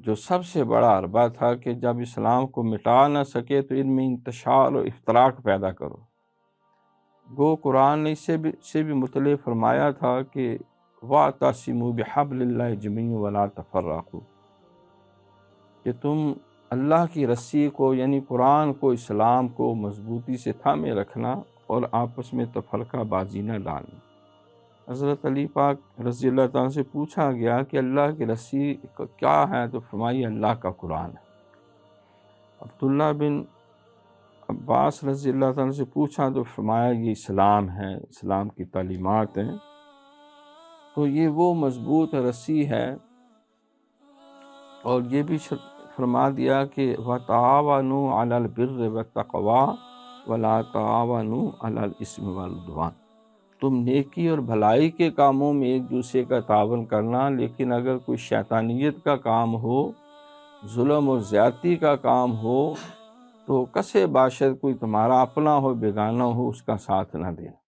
جو سب سے بڑا حربہ تھا کہ جب اسلام کو مٹا نہ سکے تو ان میں انتشار اور افتراق پیدا کرو۔ گو قرآن نے اس سے بھی مطلع فرمایا تھا کہ وَاعْتَصِمُوا بِحَبْلِ اللَّهِ جَمِيعًا وَلَا تَفَرَّقُوا، کہ تم اللہ کی رسی کو یعنی قرآن کو، اسلام کو مضبوطی سے تھامے رکھنا اور آپس میں تفرقہ بازی نہ ڈالنا۔ حضرت علی پاک رضی اللہ تعالیٰ سے پوچھا گیا کہ اللہ کی رسی کیا ہے، تو فرمائی اللہ کا قرآن ہے۔ عبداللہ بن عباس رضی اللہ تعالیٰ سے پوچھا تو فرمایا یہ اسلام ہے، اسلام کی تعلیمات ہیں۔ تو یہ وہ مضبوط رسی ہے، اور یہ بھی فرما دیا کہ وَتَعَاوَنُوا عَلَى الْبِرِّ وَالتَّقْوَىٰ وَلَا تَعَاوَنُوا عَلَى الْإِثْمِ وَالْعُدْوَانِ، تم نیکی اور بھلائی کے کاموں میں ایک دوسرے کا تعاون کرنا، لیکن اگر کوئی شیطانیت کا کام ہو، ظلم اور زیادتی کا کام ہو، تو کسے باشد کوئی تمہارا اپنا ہو بیگانہ ہو، اس کا ساتھ نہ دینا۔